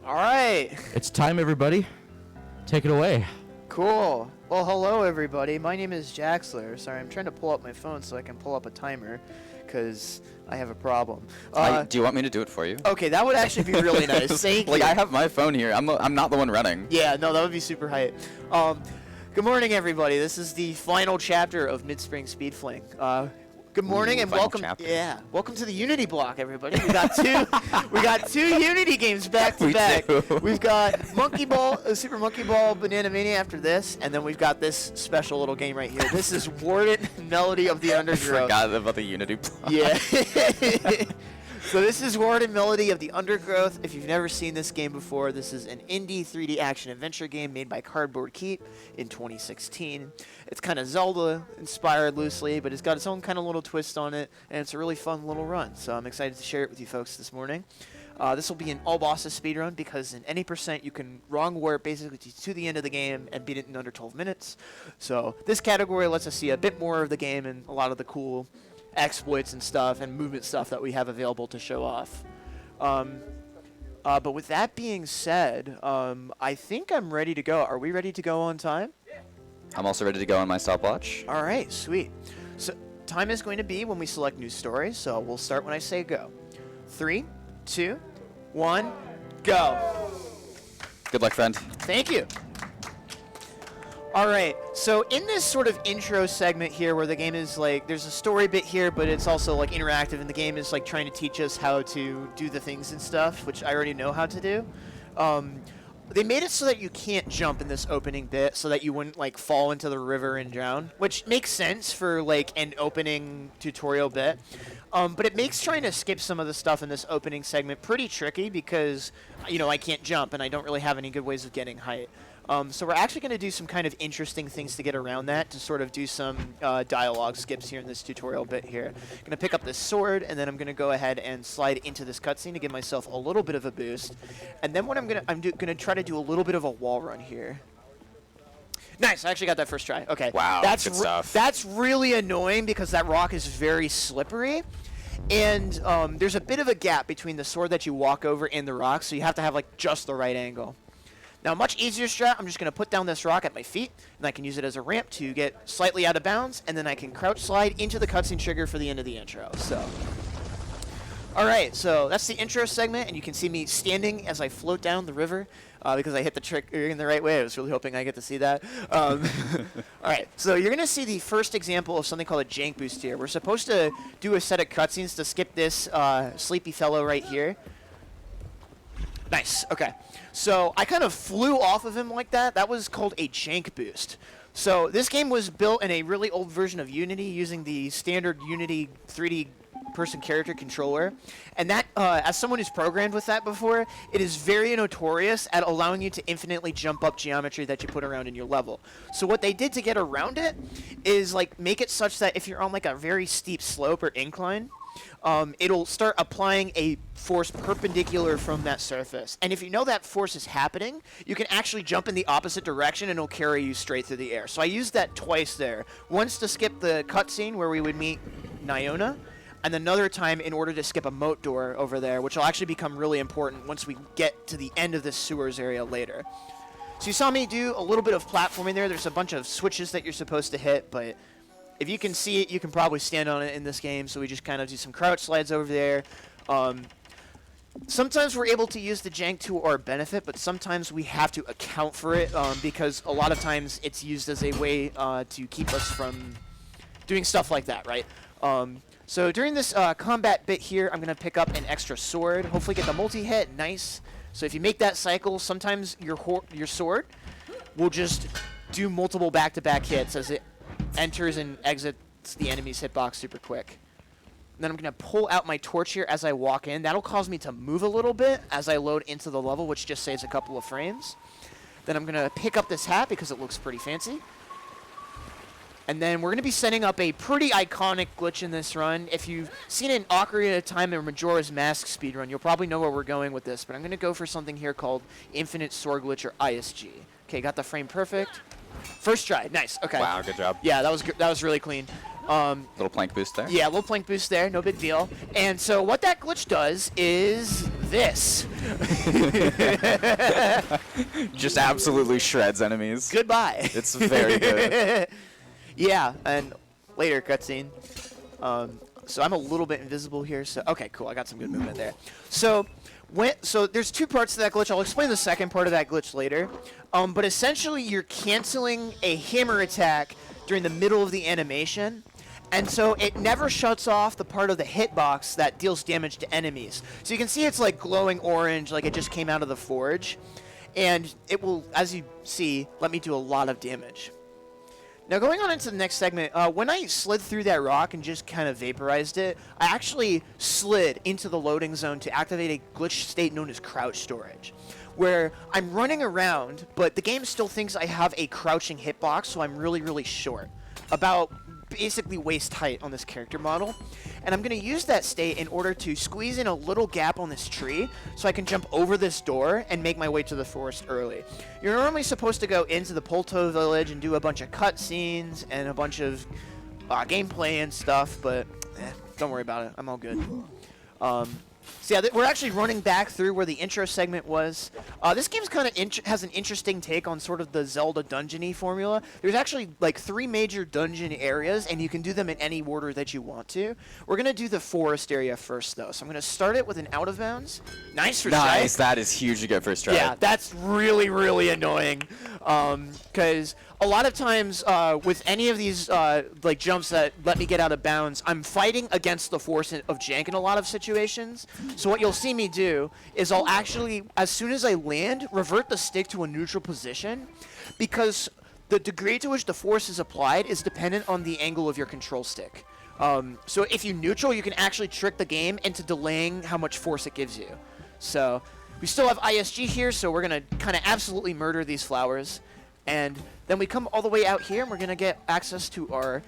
All right. It's time, everybody. Take it away. Cool. Well, hello, everybody. My name is Jaxler. Sorry, I'm trying to pull up my phone so I can pull up a timer because I have a problem. Do you want me to do it for you? Okay, that would actually be really nice. Thank you. Like, I have my phone here. I'm not the one running. Yeah, no, that would be super hype. Good morning, everybody. This is the final chapter of Mid-Spring Speed Fling. Good morning and welcome. Chapter. Yeah, welcome to the Unity block, everybody. We got two Unity games back to back. We've got Monkey Ball, Super Monkey Ball, Banana Mania after this, and then we've got this special little game right here. This is Warden, Melody of the Undergrowth. I forgot about the Unity block. Yeah. So this is Warden, Melody of the Undergrowth. If you've never seen this game before, this is an indie 3D action-adventure game made by Cardboard Keep in 2016. It's kind of Zelda-inspired loosely, but it's got its own kind of little twist on it, and it's a really fun little run. So I'm excited to share it with you folks this morning. This will be an all bosses speedrun because in any percent you can wrong warp basically to the end of the game and beat it in under 12 minutes. So this category lets us see a bit more of the game and a lot of the cool exploits and stuff and movement stuff that we have available to show off. But with that being said, I think I'm ready to go. Are we ready to go on time? I'm also ready to go on my stopwatch. All right, sweet. So time is going to be when we select new stories, so we'll start when I say go. 3, 2, 1, go. Good luck, friend. Thank you. All right, so in this sort of intro segment here where the game is like, there's a story bit here, but it's also like interactive, and the game is like trying to teach us how to do the things and stuff, which I already know how to do. They made it so that you can't jump in this opening bit so that you wouldn't like fall into the river and drown, which makes sense for like an opening tutorial bit. But it makes trying to skip some of the stuff in this opening segment pretty tricky because, you know, I can't jump and I don't really have any good ways of getting height. So we're actually going to do some kind of interesting things to get around that, to sort of do some dialogue skips here in this tutorial bit here. I'm going to pick up this sword, and then I'm going to go ahead and slide into this cutscene to give myself a little bit of a boost. And then what I'm going to try to do a little bit of a wall run here. Nice, I actually got that first try. Okay. Wow, that's good stuff. That's really annoying because that rock is very slippery. And there's a bit of a gap between the sword that you walk over and the rock, so you have to have like just the right angle. Now, much easier strat, I'm just going to put down this rock at my feet, and I can use it as a ramp to get slightly out of bounds, and then I can crouch slide into the cutscene trigger for the end of the intro. So, all right, so that's the intro segment, and you can see me standing as I float down the river because I hit the trick in the right way. I was really hoping I get to see that. All right, so you're going to see the first example of something called a jank boost here. We're supposed to do a set of cutscenes to skip this sleepy fellow right here. Nice, okay. So I kind of flew off of him like that. That was called a jank boost. So this game was built in a really old version of Unity using the standard Unity 3D person character controller. And that, as someone who's programmed with that before, it is very notorious at allowing you to infinitely jump up geometry that you put around in your level. So what they did to get around it is like make it such that if you're on like a very steep slope or incline, it'll start applying a force perpendicular from that surface. And if you know that force is happening, you can actually jump in the opposite direction and it'll carry you straight through the air. So I used that twice there. Once to skip the cutscene where we would meet Nyona, and another time in order to skip a moat door over there, which will actually become really important once we get to the end of this sewers area later. So you saw me do a little bit of platforming there. There's a bunch of switches that you're supposed to hit, but if you can see it, you can probably stand on it in this game, so we just kind of do some crouch slides over there. Sometimes we're able to use the jank to our benefit, but sometimes we have to account for it because a lot of times it's used as a way to keep us from doing stuff like that, right? So during this combat bit here, I'm going to pick up an extra sword, hopefully get the multi-hit, nice. So if you make that cycle, sometimes your sword will just do multiple back-to-back hits as it enters and exits the enemy's hitbox super quick. And then I'm going to pull out my torch here as I walk in. That'll cause me to move a little bit as I load into the level, which just saves a couple of frames. Then I'm going to pick up this hat because it looks pretty fancy. And then we're going to be setting up a pretty iconic glitch in this run. If you've seen an Ocarina of Time and Majora's Mask speedrun, you'll probably know where we're going with this. But I'm going to go for something here called Infinite Sword Glitch, or ISG. Okay, got the frame perfect. First try. Nice. Okay. Wow, good job. Yeah, that was really clean. Little plank boost there. Yeah, little plank boost there, no big deal. And so what that glitch does is this. Just absolutely shreds enemies. Goodbye. It's very good. Yeah, and later cutscene. So I'm a little bit invisible here. So okay, cool. I got some good movement there. So there's two parts to that glitch. I'll explain the second part of that glitch later. But essentially, you're canceling a hammer attack during the middle of the animation. And so it never shuts off the part of the hitbox that deals damage to enemies. So you can see it's like glowing orange, like it just came out of the forge. And it will, as you see, let me do a lot of damage. Now going on into the next segment, when I slid through that rock and just kind of vaporized it, I actually slid into the loading zone to activate a glitch state known as crouch storage, where I'm running around, but the game still thinks I have a crouching hitbox, so I'm really, really short. About basically waist height on this character model. And I'm going to use that state in order to squeeze in a little gap on this tree so I can jump over this door and make my way to the forest early. You're normally supposed to go into the Polto village and do a bunch of cutscenes and a bunch of gameplay and stuff, but don't worry about it. I'm all good. So yeah, we're actually running back through where the intro segment was. This game's kind of has an interesting take on sort of the Zelda dungeon-y formula. There's actually like 3 major dungeon areas, and you can do them in any order that you want to. We're going to do the forest area first, though. So I'm going to start it with an out of bounds. Nice for Nice, strike. that is huge to get first try. Yeah, that's really, really annoying. Because a lot of times with any of these like jumps that let me get out of bounds, I'm fighting against the force of jank in a lot of situations. So what you'll see me do is I'll actually, as soon as I land, revert the stick to a neutral position, because the degree to which the force is applied is dependent on the angle of your control stick. So if you neutral, you can actually trick the game into delaying how much force it gives you. So we still have ISG here, so we're going to kind of absolutely murder these flowers. And then we come all the way out here, and we're going to get access to our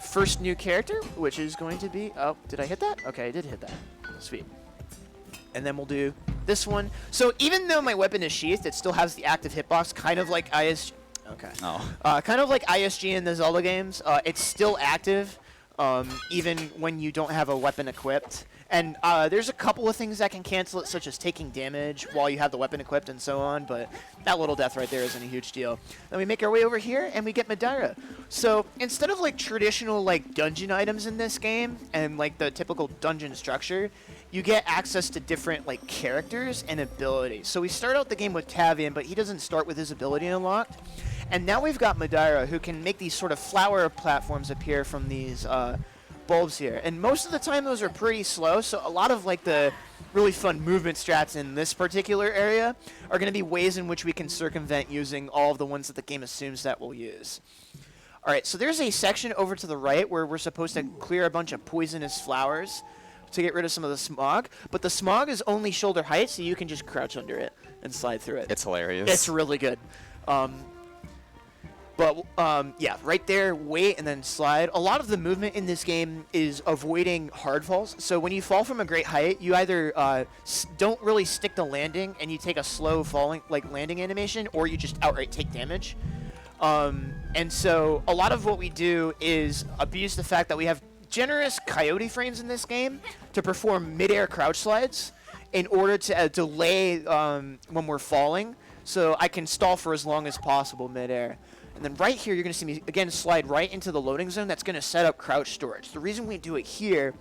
first new character, which is going to be... Oh, did I hit that? Okay, I did hit that. Sweet. And then we'll do this one. So even though my weapon is sheathed, it still has the active hitbox, kind of like ISG. Okay. Oh. Kind of like ISG in the Zelda games. It's still active, even when you don't have a weapon equipped. And there's a couple of things that can cancel it, such as taking damage while you have the weapon equipped and so on, but that little death right there isn't a huge deal. Then we make our way over here, and we get Madeira. So instead of like traditional like dungeon items in this game, and like the typical dungeon structure, you get access to different like characters and abilities. So we start out the game with Tavian, but he doesn't start with his ability unlocked. And now we've got Madeira, who can make these sort of flower platforms appear from these bulbs here. And most of the time those are pretty slow, so a lot of like the really fun movement strats in this particular area are going to be ways in which we can circumvent using all of the ones that the game assumes that we'll use. Alright, so there's a section over to the right where we're supposed to clear a bunch of poisonous flowers to get rid of some of the smog, but the smog is only shoulder height, so you can just crouch under it and slide through it. It's hilarious. It's really good. But yeah, right there, wait, and then slide. A lot of the movement in this game is avoiding hard falls. So when you fall from a great height, you either don't really stick the landing and you take a slow falling, like landing animation, or you just outright take damage. And so a lot of what we do is abuse the fact that we have generous coyote frames in this game to perform mid-air crouch slides in order to delay when we're falling, so I can stall for as long as possible mid-air. And then right here, you're going to see me, again, slide right into the loading zone. That's going to set up crouch storage. The reason we do it here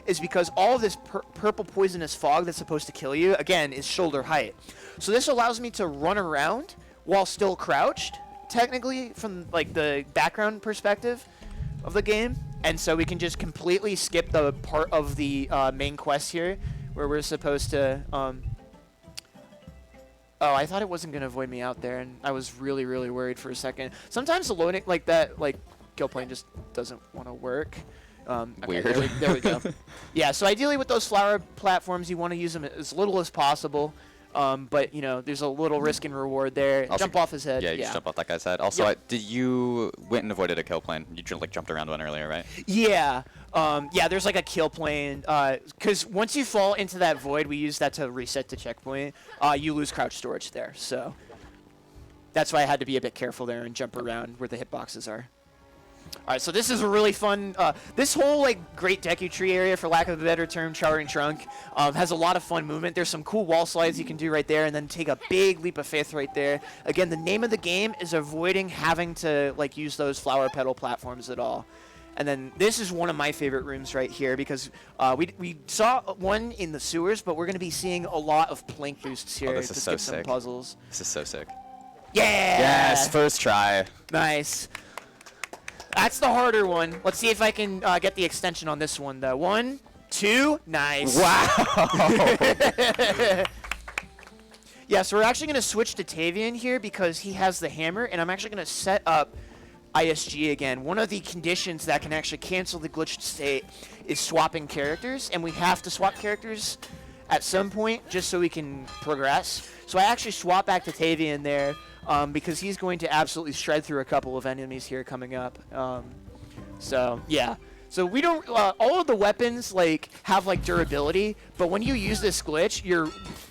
is because all of this purple poisonous fog that's supposed to kill you, again, is shoulder height. So this allows me to run around while still crouched, technically, from like the background perspective of the game. And so we can just completely skip the part of the main quest here where we're supposed to... Oh, I thought it wasn't going to avoid me out there, and I was really, really worried for a second. Sometimes the loading, like that, like, kill plane just doesn't want to work. Okay, Weird. There we go. Yeah, so ideally with those flower platforms, you want to use them as little as possible. But, you know, there's a little risk and reward there. Also, jump off his head. Yeah, you just jump off that guy's head. Also, Yep. did you went and avoided a kill plane? You like jumped around one earlier, right? Yeah. Yeah, there's like a kill plane. Because once you fall into that void, we use that to reset the checkpoint. You lose crouch storage there. So that's why I had to be a bit careful there and jump around where the hitboxes are. All right, so this is a really fun. This whole like Great Deku Tree area, for lack of a better term, Showering Trunk, has a lot of fun movement. There's some cool wall slides you can do right there, and then take a big leap of faith right there. Again, the name of the game is avoiding having to like use those flower petal platforms at all. And then this is one of my favorite rooms right here because we saw one in the sewers, but we're going to be seeing a lot of plank boosts here this to is skip so some sick. puzzles. This is so sick. Yeah! Yes, first try. Nice. That's the harder one. Let's see if I can get the extension on this one, though. 1, 2, nice. Wow. Yeah, so we're actually going to switch to Tavian here because he has the hammer, and I'm actually going to set up ISG again. One of the conditions that can actually cancel the glitched state is swapping characters, and we have to swap characters at some point just so we can progress. So I actually swap back to Tavian there. Because he's going to absolutely shred through a couple of enemies here coming up. So yeah. So we don't. All of the weapons like have like durability, but when you use this glitch,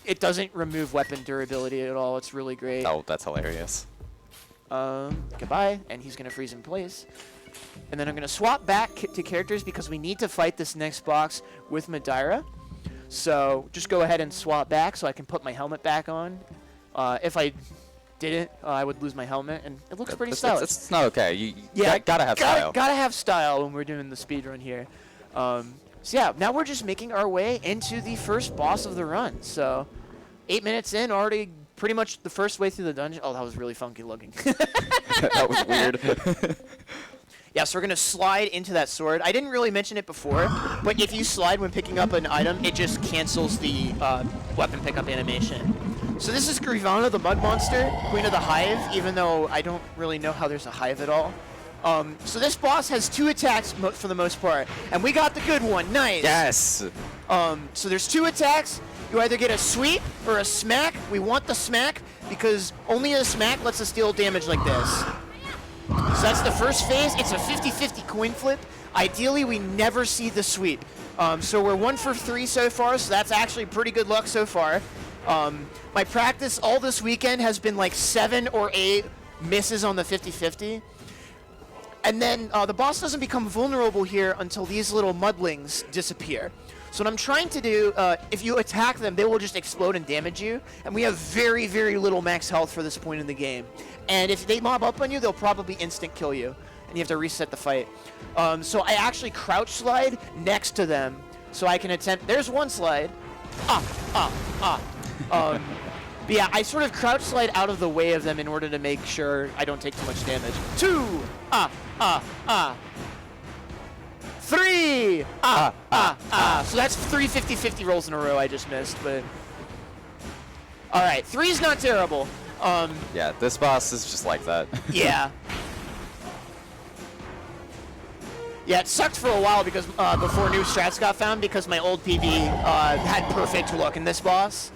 it doesn't remove weapon durability at all. It's really great. Oh, that's hilarious. Goodbye, and he's gonna freeze in place. And then I'm gonna swap back to characters because we need to fight this next box with Madeira. So just go ahead and swap back so I can put my helmet back on. If I didn't, I would lose my helmet, and it looks pretty stylish. It's not okay. You Yeah, gotta have style. Gotta have style when we're doing the speed run here. So yeah, now we're just making our way into the first boss of the run. So 8 minutes in, already pretty much the first way through the dungeon. Oh, that was really funky looking. That was weird. Yeah, so we're gonna slide into that sword. I didn't really mention it before, but if you slide when picking up an item, it just cancels the weapon pickup animation. So this is Grivana, the mud monster, queen of the hive, even though I don't really know how there's a hive at all. So this boss has 2 attacks for the most part, and we got the good one. Nice. Yes. So there's 2 attacks. You either get a sweep or a smack. We want the smack because only a smack lets us deal damage like this. So that's the first phase. It's a 50-50 coin flip. Ideally, we never see the sweep. So we're 1 for 3 so far, so that's actually pretty good luck so far. My practice all this weekend has been like 7 or 8 misses on the 50-50. And then the boss doesn't become vulnerable here until these little mudlings disappear. So what I'm trying to do, if you attack them, they will just explode and damage you. And we have very, very little max health for this point in the game. And if they mob up on you, they'll probably instant kill you. And you have to reset the fight. So I actually crouch slide next to them so I can attempt. There's one slide. But yeah, I sort of crouch slide out of the way of them in order to make sure I don't take too much damage. 2, 3, So that's 3 50-50 rolls in a row I just missed, but... Alright, 3's not terrible. Yeah, this boss is just like that. Yeah. Yeah, it sucked for a while because before new strats got found because my old PB had perfect luck in this boss.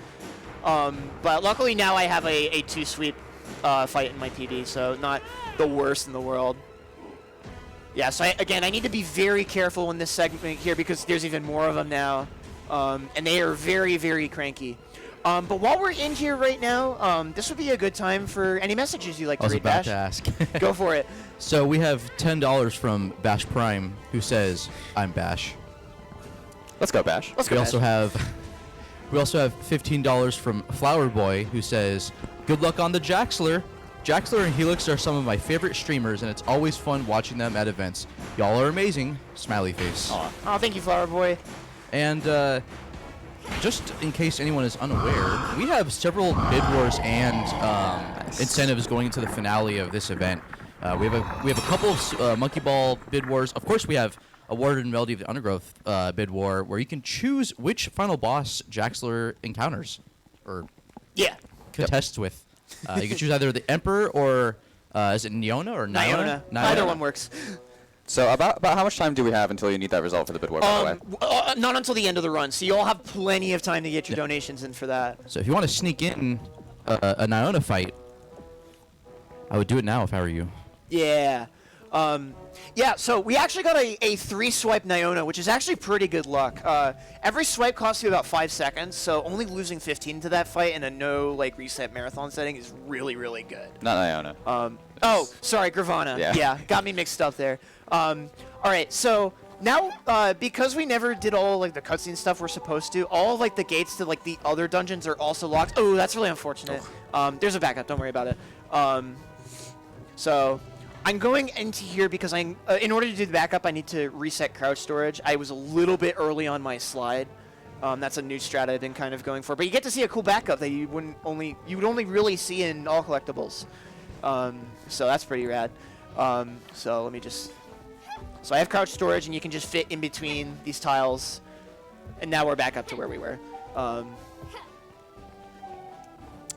But luckily now I have a 2-sweep fight in my PB, so not the worst in the world. Yeah, so I need to be very careful in this segment here because there's even more of them now. And they are very, very cranky. But while we're in here right now, this would be a good time for any messages you'd like to read, Bash. I was about to ask. Go for it. So we have $10 from Bash Prime, who says, "I'm Bash." Let's go, Bash. Let's go, We Bash. also have $15 from Flower Boy, who says, "Good luck on the Jaxler. Jaxler and Helix are some of my favorite streamers, and it's always fun watching them at events. Y'all are amazing." Smiley face. Oh, thank you, Flower Boy. And just in case anyone is unaware, we have several bid wars and incentives going into the finale of this event. We have a couple of Monkey Ball bid wars. Of course, we have a Warden Melody of the Undergrowth bid war, where you can choose which final boss Jaxler encounters or Yeah. contests with. You can choose either the Emperor or is it Niona or Niona? Either one works. So about how much time do we have until you need that result for the bid war, by the way? Not until the end of the run, so you'll have plenty of time to get your donations in for that. So if you want to sneak in a Niona fight, I would do it now if I were you. Yeah. Yeah, so we actually got a 3-swipe Niona, which is actually pretty good luck. Every swipe costs you about 5 seconds, so only losing 15 to that fight in a no reset marathon setting is really, really good. Not Iona. Oh, sorry, Gravana. Yeah. Got me mixed up there. All right, so now because we never did all the cutscene stuff we're supposed to, all the gates to the other dungeons are also locked. Oh, that's really unfortunate. There's a backup. Don't worry about it. So I'm going into here because in order to do the backup, I need to reset crouch storage. I was a little bit early on my slide. That's a new strat I've been kind of going for. But you get to see a cool backup that you would only really see in all collectibles. So that's pretty rad. So let me just... So I have crouch storage, and you can just fit in between these tiles. And now we're back up to where we were.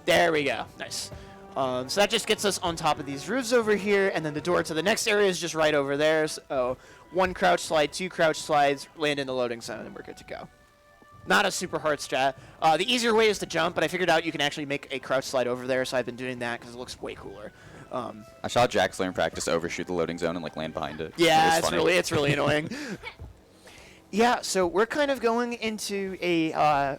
There we go. Nice. So that just gets us on top of these roofs over here, and then the door to the next area is just right over there. So 1 crouch slide, 2 crouch slides, land in the loading zone, and we're good to go. Not a super hard strat. The easier way is to jump, but I figured out you can actually make a crouch slide over there, so I've been doing that because it looks way cooler. I saw Jaxler in practice overshoot the loading zone and land behind it. Yeah, it's really annoying. Yeah, so we're kind of going into a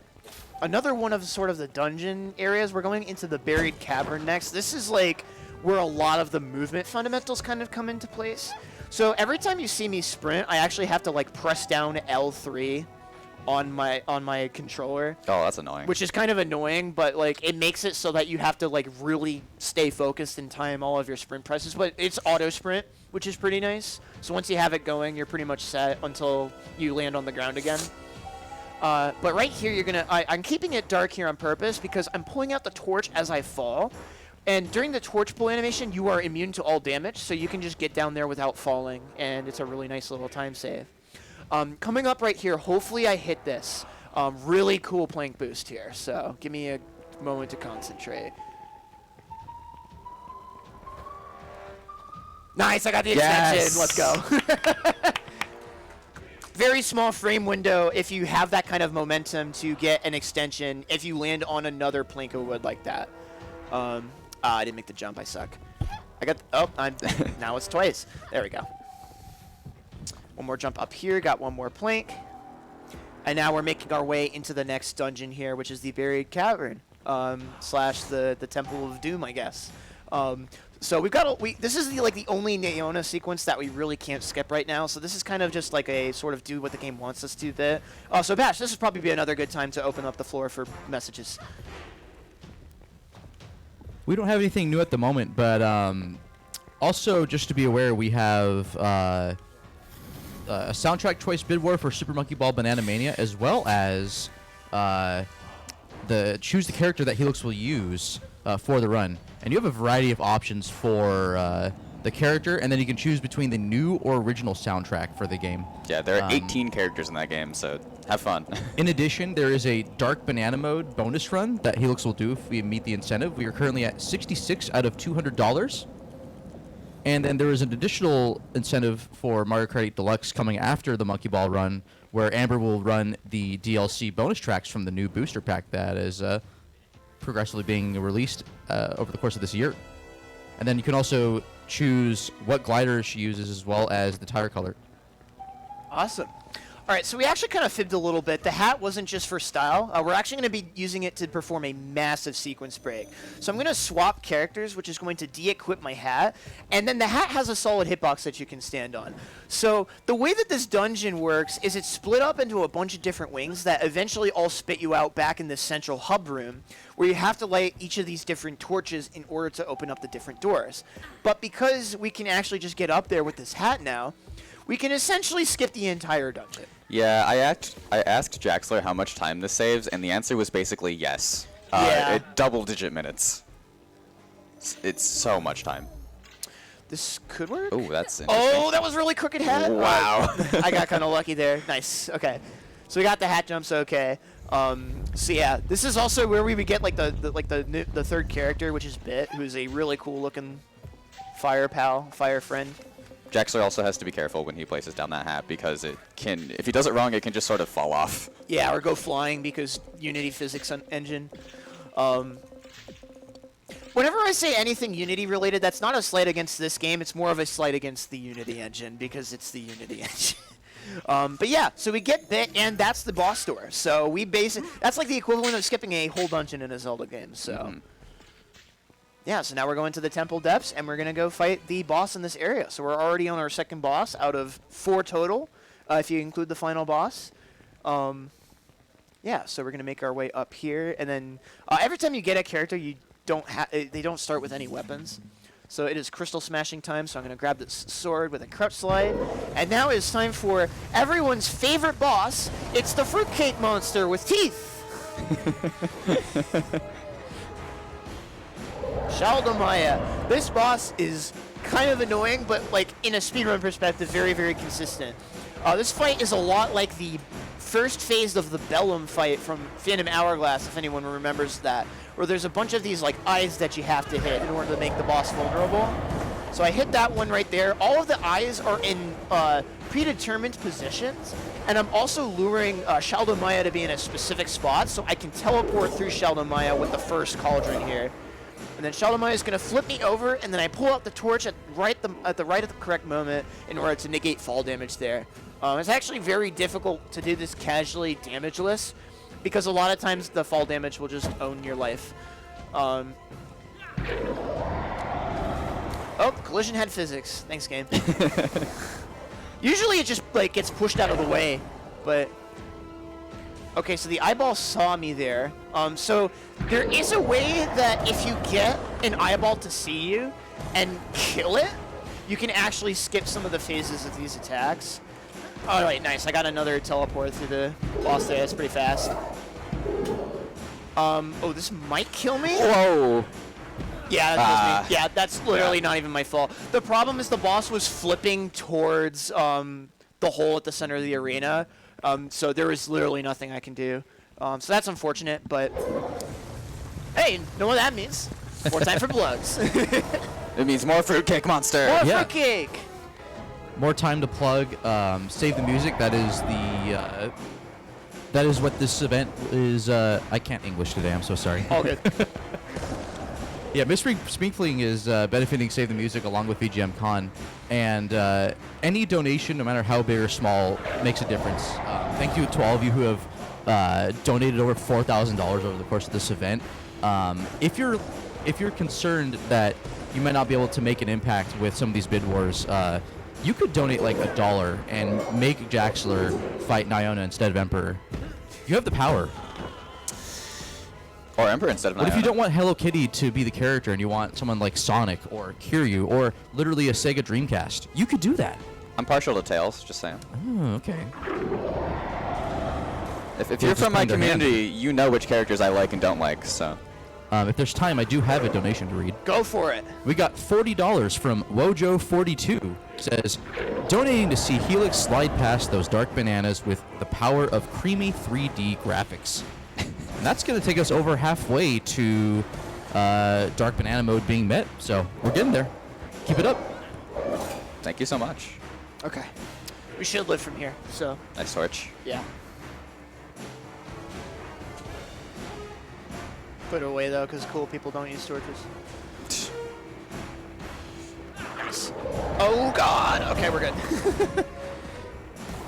another one of sort of the dungeon areas. We're going into the buried cavern next. This is where a lot of the movement fundamentals kind of come into place. So every time you see me sprint, I actually have to press down L3 on my controller. Oh, that's annoying. Which is kind of annoying, but it makes it so that you have to really stay focused and time all of your sprint presses. But it's auto sprint, which is pretty nice. So once you have it going, you're pretty much set until you land on the ground again. But right here, I'm keeping it dark here on purpose because I'm pulling out the torch as I fall. And during the torch pull animation, you are immune to all damage, so you can just get down there without falling, and it's a really nice little time save. Coming up right here, hopefully I hit this. Really cool plank boost here, so give me a moment to concentrate. Nice, I got the extension. Let's go. Very small frame window if you have that kind of momentum to get an extension if you land on another plank of wood like that. I didn't make the jump. I suck. Now it's twice. There we go. One more jump up here. Got one more plank. And now we're making our way into the next dungeon here, which is the buried cavern slash the Temple of Doom, I guess. So we've got this is the only Niona sequence that we really can't skip right now. So this is kind of just a sort of do what the game wants us to do. So Bash, this would probably be another good time to open up the floor for messages. We don't have anything new at the moment, but also just to be aware, we have a soundtrack choice bid war for Super Monkey Ball Banana Mania, as well as choose the character that Helix will use for the run. And you have a variety of options for the character, and then you can choose between the new or original soundtrack for the game. Yeah, there are 18 characters in that game, so have fun. In addition, there is a Dark Banana Mode bonus run that Helix will do if we meet the incentive. We are currently at $66 out of $200. And then there is an additional incentive for Mario Kart 8 Deluxe coming after the Monkey Ball run, where Amber will run the DLC bonus tracks from the new booster pack that is progressively being released over the course of this year. And then you can also choose what glider she uses as well as the tire color. Awesome. All right, so we actually kind of fibbed a little bit. The hat wasn't just for style. We're actually going to be using it to perform a massive sequence break. So I'm going to swap characters, which is going to de-equip my hat. And then the hat has a solid hitbox that you can stand on. So the way that this dungeon works is it's split up into a bunch of different wings that eventually all spit you out back in this central hub room, where you have to light each of these different torches in order to open up the different doors. But because we can actually just get up there with this hat now, we can essentially skip the entire dungeon. Yeah, I asked Jaxler how much time this saves, and the answer was basically yes. Yeah. Double-digit minutes. It's so much time. This could work. Oh, that's interesting. Oh, that was really crooked hat. Wow. I got kind of lucky there. Nice. Okay. So we got the hat jumps. Okay. So yeah, this is also where we would get the third character, which is Bit, who's a really cool looking fire friend. Jaxler also has to be careful when he places down that hat because if he does it wrong, it can just sort of fall off. Yeah, or go flying because Unity physics engine. Whenever I say anything Unity related, that's not a slight against this game. It's more of a slight against the Unity engine because it's the Unity engine. But yeah, so we get bit, and that's the boss door. So we that's like the equivalent of skipping a whole dungeon in a Zelda game. So yeah, so now we're going to the temple depths, and we're gonna go fight the boss in this area. So we're already on our second boss out of 4 total, if you include the final boss. Yeah, so we're gonna make our way up here, and then every time you get a character, they don't start with any weapons. So it is crystal smashing time, so I'm going to grab this sword with a crouch slide. And now it's time for everyone's favorite boss. It's the fruitcake monster with teeth. Shaldamaya. This boss is kind of annoying, but like in a speedrun perspective, very, very consistent. This fight is a lot like the first phase of the Bellum fight from Phantom Hourglass, if anyone remembers that, where there's a bunch of these like eyes that you have to hit in order to make the boss vulnerable. So I hit that one right there. All of the eyes are in predetermined positions, and I'm also luring Shaldamaya to be in a specific spot, so I can teleport through Shaldamaya with the first cauldron here. And then Shaldamaya is going to flip me over, and then I pull out the torch at the correct moment in order to negate fall damage there. It's actually very difficult to do this casually damageless, because a lot of times the fall damage will just own your life. Oh, collision had physics. Thanks, game. Usually it just like gets pushed out of the way, but okay. So the eyeball saw me there. So there is a way that if you get an eyeball to see you and kill it, you can actually skip some of the phases of these attacks. All right, nice. I got another teleport through the boss there. That's pretty fast. Oh, this might kill me? Whoa. Yeah, that kills me. Yeah, that's literally not even my fault. The problem is the boss was flipping towards the hole at the center of the arena. So there was literally nothing I can do. So that's unfortunate, but hey, know what that means? More time for plugs. It means more fruitcake monster. More fruitcake. More time to plug. Save the music. That is what this event is. I can't English today. I'm so sorry. All good. Yeah, Mystery Spinkling is benefiting Save the Music along with VGM Con, and any donation, no matter how big or small, makes a difference. Thank you to all of you who have donated over $4,000 over the course of this event. If you're concerned that you might not be able to make an impact with some of these bid wars, you could donate like $1 and make Jaxler fight Nyona instead of Emperor. You have the power. Or Emperor instead of Nyona. What if you don't want Hello Kitty to be the character and you want someone like Sonic or Kiryu or literally a Sega Dreamcast? You could do that. I'm partial to Tails, just saying. Oh, okay. If you're from my community, you know which characters I like and don't like, so. If there's time, I do have a donation to read. Go for it. We got $40 from Wojo42. Says, donating to see Helix slide past those dark bananas with the power of creamy 3D graphics. And that's going to take us over halfway to dark banana mode being met. So we're getting there. Keep it up. Thank you so much. Okay. We should live from here, so. Nice torch. Yeah. Put it away though, because cool people don't use torches. Nice. Oh god. Okay, we're good.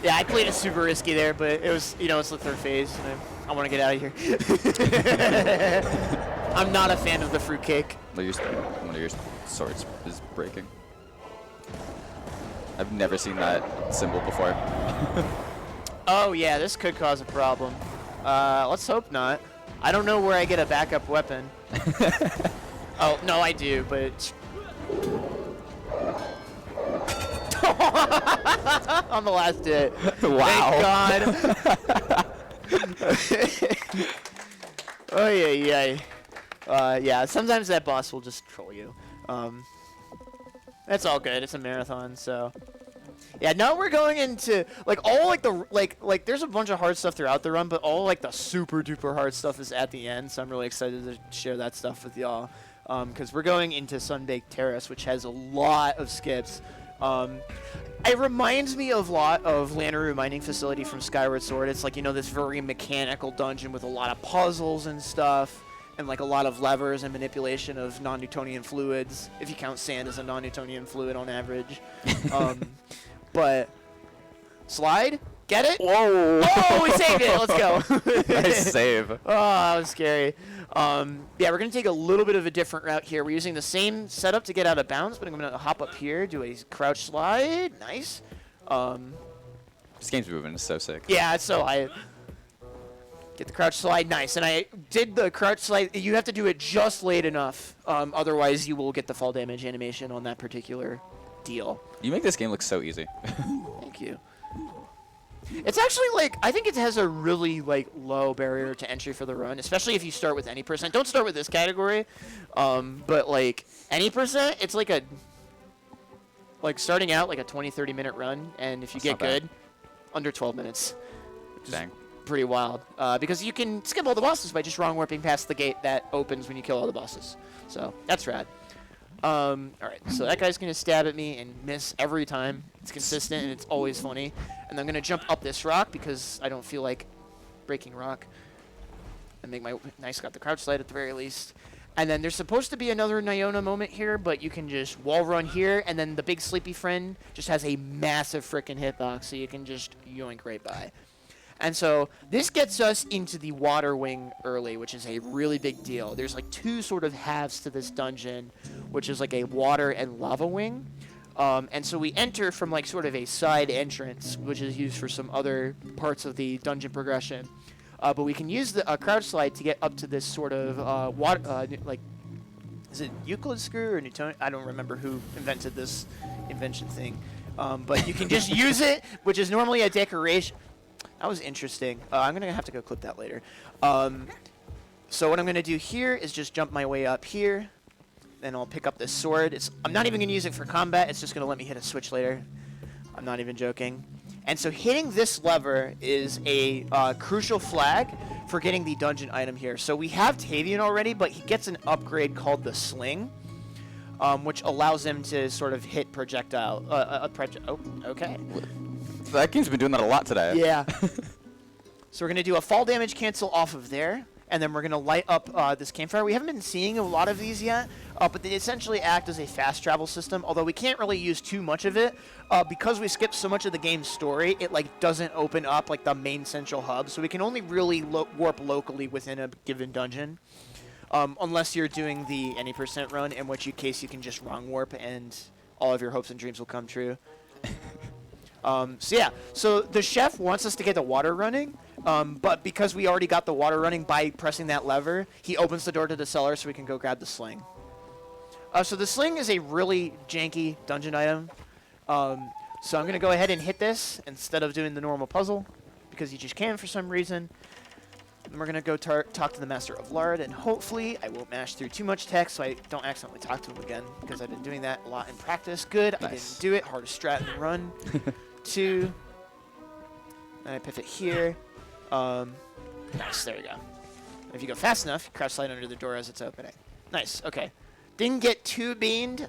Yeah, I played it super risky there, but it was, it's the third phase, and I want to get out of here. I'm not a fan of the fruitcake. One of your swords is breaking. I've never seen that symbol before. Oh yeah, this could cause a problem. Let's hope not. I don't know where I get a backup weapon. Oh, no, I do, but... On the last hit. Wow. Thank God. Oh, yeah. Yeah, sometimes that boss will just troll you. That's all good. It's a marathon, so... Yeah, now we're going into there's a bunch of hard stuff throughout the run, but all like the super duper hard stuff is at the end. So I'm really excited to share that stuff with y'all, because we're going into Sunbaked Terrace, which has a lot of skips. It reminds me of a lot of Lanayru Mining Facility from Skyward Sword. It's like, this very mechanical dungeon with a lot of puzzles and stuff. and like a lot of levers and manipulation of non-Newtonian fluids, if you count sand as a non-Newtonian fluid on average. But slide, get it? Whoa! Oh, we saved it. Let's go. Nice save. Oh, that was scary. Yeah, we're going to take a little bit of a different route here. We're using the same setup to get out of bounds, but I'm going to hop up here, do a crouch slide. Nice. This game's moving is so sick. Yeah, so I get the crouch slide. Nice. And I did the crouch slide. You have to do it just late enough. Otherwise, you will get the fall damage animation on that particular deal. You make this game look so easy. Thank you. It's actually like, I think it has a really like low barrier to entry for the run, especially if you start with any percent. Don't start with this category, but like any percent, it's like starting out like a 20-30 minute run, and if you That's get not bad. good, under 12 minutes. Dang. Pretty wild, because you can skip all the bosses by just wrong warping past the gate that opens when you kill all the bosses. So that's rad. All right, so that guy's gonna stab at me and miss every time. It's consistent and it's always funny. And I'm gonna jump up this rock because I don't feel like breaking rock. And make my nice, got the crouch slide at the very least. And then there's supposed to be another Niona moment here, but you can just wall run here, and then the big sleepy friend just has a massive frickin' hitbox, so you can just yoink right by. And so this gets us into the water wing early, which is a really big deal. There's like two sort of halves to this dungeon, which is like a water and lava wing. And so we enter from like sort of a side entrance, which is used for some other parts of the dungeon progression. But we can use the crouch slide to get up to this sort of water, like, is it Euclid screw or Newtonian? I don't remember who invented this invention thing. But you can just use it, which is normally a decoration. That was interesting. I'm going to have to go clip that later. So what I'm going to do here is just jump my way up here. Then I'll pick up this sword. I'm not even going to use it for combat. It's just going to let me hit a switch later. I'm not even joking. And so hitting this lever is a crucial flag for getting the dungeon item here. So we have Tavian already, but he gets an upgrade called the Sling, which allows him to sort of hit projectile. Oh, okay. That game's been doing that a lot today. Yeah. So we're going to do a fall damage cancel off of there, and then we're going to light up this campfire. We haven't been seeing a lot of these yet, but they essentially act as a fast travel system, although we can't really use too much of it. Because we skipped so much of the game's story, it like doesn't open up like the main central hub, so we can only really warp locally within a given dungeon. Unless you're doing the any percent run, in which case you can just wrong warp and all of your hopes and dreams will come true. So yeah, so the chef wants us to get the water running, but because we already got the water running by pressing that lever, he opens the door to the cellar so we can go grab the sling. So the sling is a really janky dungeon item. So I'm going to go ahead and hit this instead of doing the normal puzzle, because you just can for some reason. And we're going to go talk to the Master of Lard, and hopefully I won't mash through too much text so I don't accidentally talk to him again, because I've been doing that a lot in practice. Good, nice. I didn't do it. Hardest strat and run. 2. And I pivot here. Nice, there you go. If you go fast enough, you crouch slide under the door as it's opening. Nice, okay. Didn't get too beamed.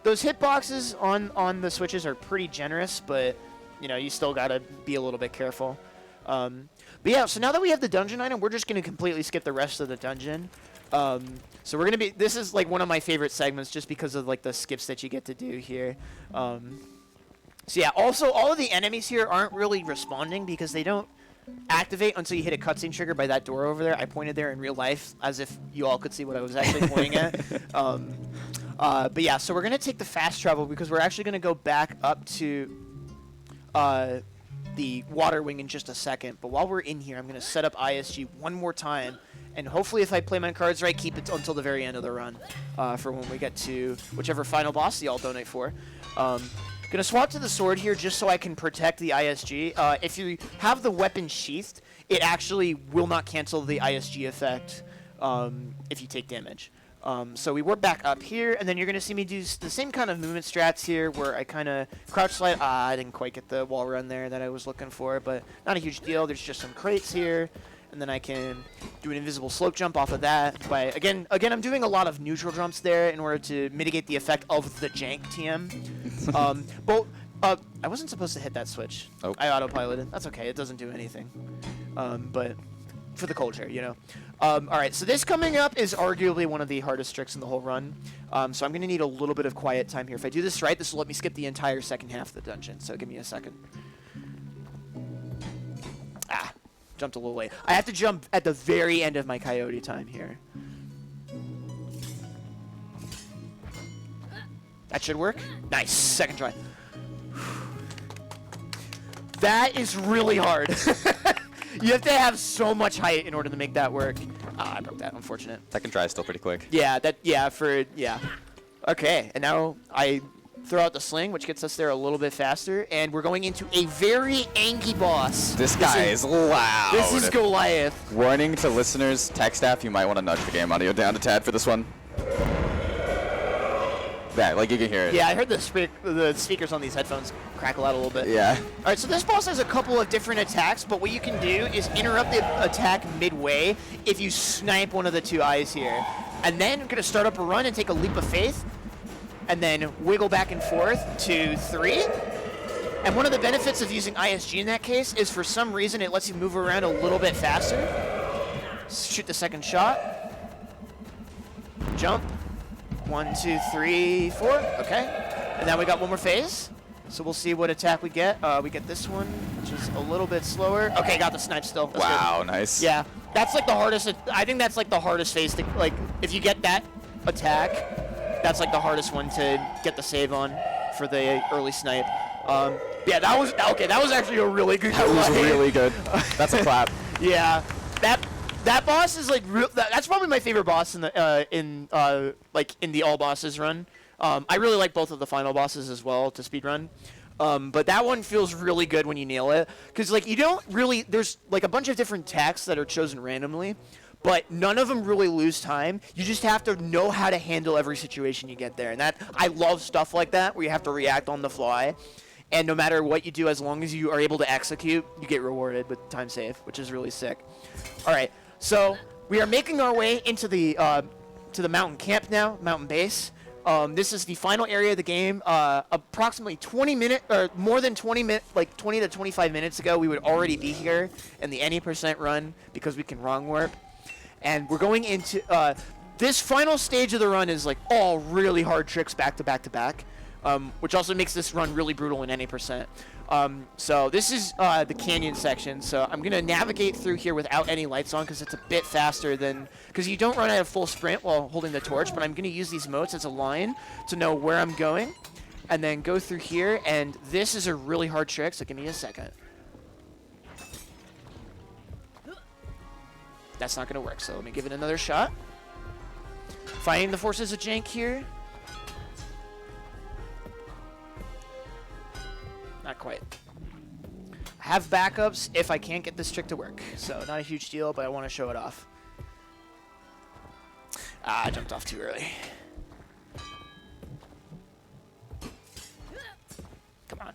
Those hitboxes on the switches are pretty generous, but you know, you still gotta be a little bit careful. But yeah, so now that we have the dungeon item, we're just gonna completely skip the rest of the dungeon. So we're gonna be, this is like one of my favorite segments just because of like the skips that you get to do here. So yeah, also all of the enemies here aren't really responding because they don't activate until you hit a cutscene trigger by that door over there. I pointed there in real life as if you all could see what I was actually pointing at. But yeah, so we're going to take the fast travel because we're actually going to go back up to the water wing in just a second. But while we're in here, I'm going to set up ISG one more time. And hopefully if I play my cards right, keep it until the very end of the run for when we get to whichever final boss y'all donate for. Gonna swap to the sword here just so I can protect the ISG. If you have the weapon sheathed, it actually will not cancel the ISG effect if you take damage. So we warp back up here, and then you're gonna see me do the same kind of movement strats here where I kind of crouch slide. I didn't quite get the wall run there that I was looking for, but not a huge deal. There's just some crates here. And then I can do an invisible slope jump off of that. By again, I'm doing a lot of neutral jumps there in order to mitigate the effect of the jank TM. But I wasn't supposed to hit that switch. Oh. I autopiloted. That's okay. It doesn't do anything. But for the culture, you know. All right, so this coming up is arguably one of the hardest tricks in the whole run. So I'm going to need a little bit of quiet time here. If I do this right, this will let me skip the entire second half of the dungeon. So give me a second. Ah, jumped a little late. I have to jump at the very end of my coyote time here. That should work. Nice. Second try. That is really hard. You have to have so much height in order to make that work. I broke that. Unfortunate. Second try is still pretty quick. Yeah, yeah. Okay, and now I throw out the sling, which gets us there a little bit faster, and we're going into a very angy boss. This guy is loud. This is Goliath. Warning to listeners, tech staff, you might want to nudge the game audio down a tad for this one. Yeah, like you can hear it. Yeah, I heard the speakers on these headphones crackle out a little bit. Yeah. All right, so this boss has a couple of different attacks, but what you can do is interrupt the attack midway if you snipe one of the two eyes here. And then you're going to start up a run and take a leap of faith, and then wiggle back and forth, 2, 3. And one of the benefits of using ISG in that case is for some reason it lets you move around a little bit faster. Shoot the second shot. Jump. 1, 2, 3, 4. Okay. And now we got one more phase. So we'll see what attack we get. We get this one, which is a little bit slower. Okay, got the snipe still. That's wow, good. nice. Yeah, that's like the hardest. I think that's like the hardest phase to, like, if you get that attack, that's like the hardest one to get the save on for the early snipe. Yeah, that was okay. That was actually a really good. That was really good. That's a clap. Yeah, that boss is like that's probably my favorite boss in the like in the all bosses run. I really like both of the final bosses as well to speedrun. But that one feels really good when you nail it, because like you don't really, there's like a bunch of different attacks that are chosen randomly, but none of them really lose time. You just have to know how to handle every situation you get there, and that I love stuff like that where you have to react on the fly. And no matter what you do, as long as you are able to execute, you get rewarded with time save, which is really sick. All right, so we are making our way into the to the mountain camp now, mountain base. This is the final area of the game. Approximately 20 minutes, or more than 20 minutes, like 20 to 25 minutes ago, we would already be here in the any % run because we can wrong warp. And we're going into this final stage of the run is like all really hard tricks back to back to back. Which also makes this run really brutal in any %. So this is the canyon section. So I'm going to navigate through here without any lights on because it's a bit faster than... Because you don't run at a full sprint while holding the torch, but I'm going to use these motes as a line to know where I'm going. And then go through here, and this is a really hard trick, so give me a second. That's not going to work, so let me give it another shot. Fighting the forces of jank here. Not quite. I have backups if I can't get this trick to work. So not a huge deal, but I want to show it off. I jumped off too early. Come on.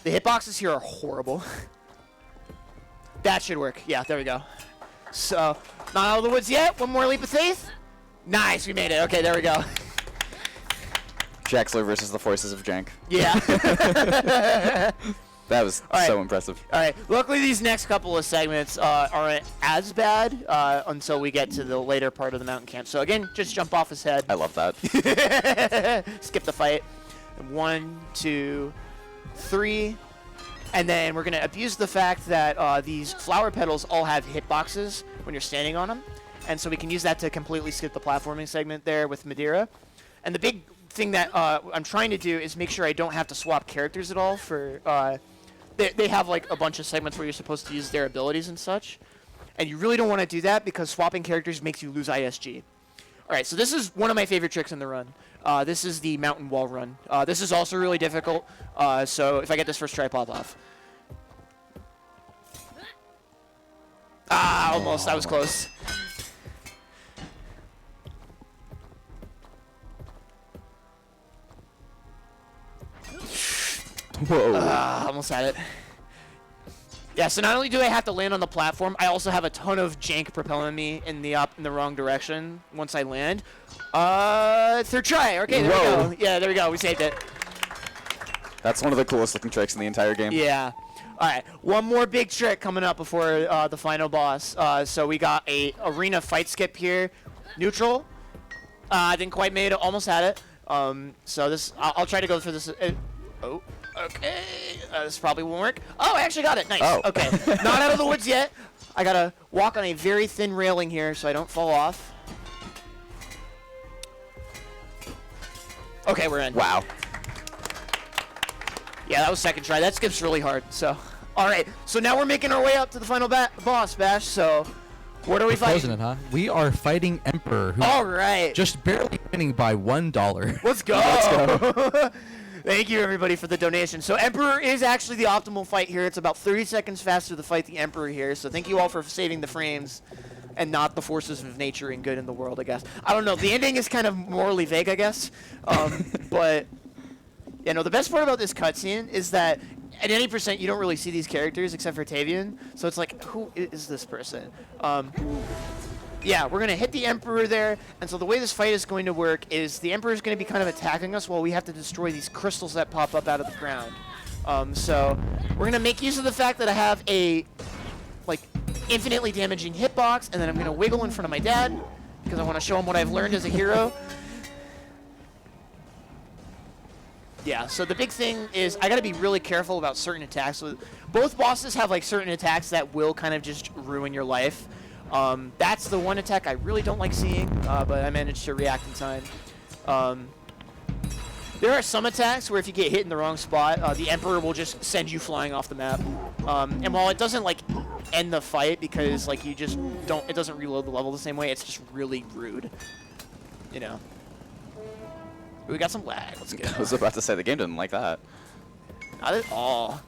The hitboxes here are horrible. That should work. Yeah, there we go. So, not out of the woods yet. One more leap of faith. Nice, we made it. Okay, there we go. Jaxler versus the forces of jank. Yeah. That was so impressive. All right. Luckily, these next couple of segments aren't as bad until we get to the later part of the mountain camp. So again, just jump off his head. I love that. Skip the fight. 1, 2, 3. And then we're going to abuse the fact that these flower petals all have hitboxes when you're standing on them. And so we can use that to completely skip the platforming segment there with Madeira. And the big thing that I'm trying to do is make sure I don't have to swap characters at all for... They have like a bunch of segments where you're supposed to use their abilities and such. And you really don't want to do that because swapping characters makes you lose ISG. Alright, so this is one of my favorite tricks in the run. This is the mountain wall run. This is also really difficult, so if I get this first try, pop off. Ah, almost. That was close. Whoa. Almost had it. Yeah, so not only do I have to land on the platform, I also have a ton of jank propelling me in the wrong direction once I land. Third try. Okay, there we go. Yeah, there we go. We saved it. That's one of the coolest looking tricks in the entire game. Yeah. All right, one more big trick coming up before the final boss. So we got a arena fight skip here, neutral. Didn't quite made it, almost had it. So this, I'll try to go for this. Oh, okay. This probably won't work. Oh, I actually got it. Nice. Oh. Okay, not out of the woods yet. I gotta walk on a very thin railing here so I don't fall off. Okay, we're in. Wow. Yeah, that was second try. That skip's really hard. So, all right. So now we're making our way up to the final boss, Bash. So, what are we Closing fighting? it, huh? We are fighting Emperor, who's All right. just barely winning by $1. Let's go. Let's go. Thank you, everybody, for the donation. So Emperor is actually the optimal fight here. It's about 30 seconds faster to fight the Emperor here. So thank you all for saving the frames and not the forces of nature and good in the world, I guess. I don't know. The ending is kind of morally vague, I guess. But, you know, the best part about this cutscene is that at any percent, you don't really see these characters except for Tavian. So it's like, who is this person? Yeah, we're going to hit the Emperor there, and so the way this fight is going to work is the Emperor is going to be kind of attacking us while we have to destroy these crystals that pop up out of the ground. So we're going to make use of the fact that I have a, like, infinitely damaging hitbox, and then I'm going to wiggle in front of my dad, because I want to show him what I've learned as a hero. Yeah, so the big thing is I got to be really careful about certain attacks. Both bosses have, like, certain attacks that will kind of just ruin your life. That's the one attack I really don't like seeing, but I managed to react in time. There are some attacks where if you get hit in the wrong spot, the Emperor will just send you flying off the map. And while it doesn't, like, end the fight because, like, you just don't, it doesn't reload the level the same way, it's just really rude, you know. We got some lag. Let's go. I was about to say, the game didn't like that. Not at all.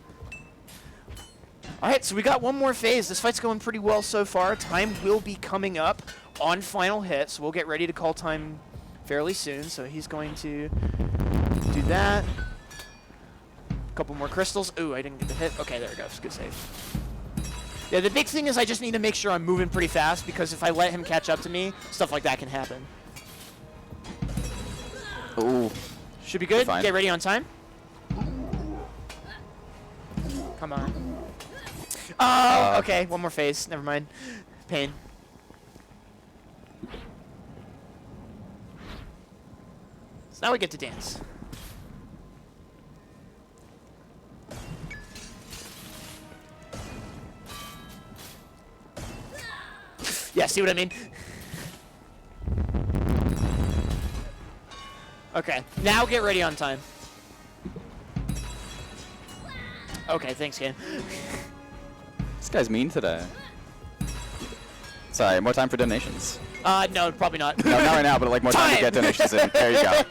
Alright, so we got one more phase. This fight's going pretty well so far. Time will be coming up on final hit, so we'll get ready to call time fairly soon. So he's going to do that. A couple more crystals. Ooh, I didn't get the hit. Okay, there it goes. Good save. Yeah, the big thing is I just need to make sure I'm moving pretty fast, because if I let him catch up to me, stuff like that can happen. Ooh. Should be good. Fine. Get ready on time. Come on. Oh, okay. One more phase. Never mind. Pain. So now we get to dance. Yeah, see what I mean? Okay, now get ready on time. Okay, thanks, Ken. This guy's mean today. Sorry, more time for donations. No, probably not. No, not right now, but like more time to get donations in. There you go.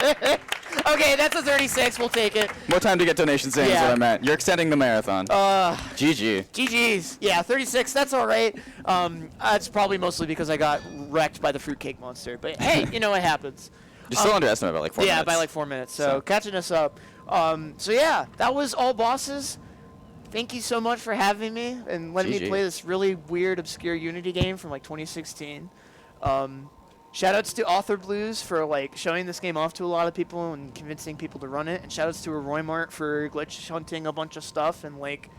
Okay, that's a 36. We'll take it. More time to get donations in is Yeah. what I meant. You're extending the marathon. GG. GG's. Yeah, 36. That's all right. It's probably mostly because I got wrecked by the fruitcake monster. But hey, you know, it happens. You're still underestimated by like 4 minutes. Yeah, by like 4 minutes. So catching us up. So yeah, that was all bosses. Thank you so much for having me and letting me GG. play this really weird, obscure Unity game from like 2016. Shoutouts to Author Blues for like showing this game off to a lot of people and convincing people to run it. And shoutouts to Roy Mart for glitch hunting a bunch of stuff and like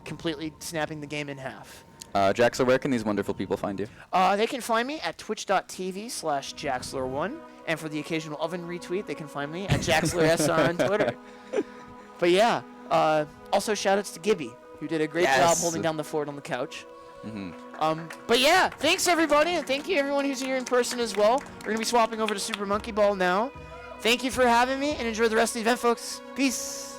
completely snapping the game in half. Jaxler, where can these wonderful people find you? They can find me at twitch.tv/Jaxler1. And for the occasional oven retweet, they can find me at Jaxler1 on Twitter. But yeah, also shoutouts to Gibby, who did a great job holding down the fort on the couch. But yeah, thanks everybody, and thank you everyone who's here in person as well. We're going to be swapping over to Super Monkey Ball now. Thank you for having me, and enjoy the rest of the event, folks. Peace.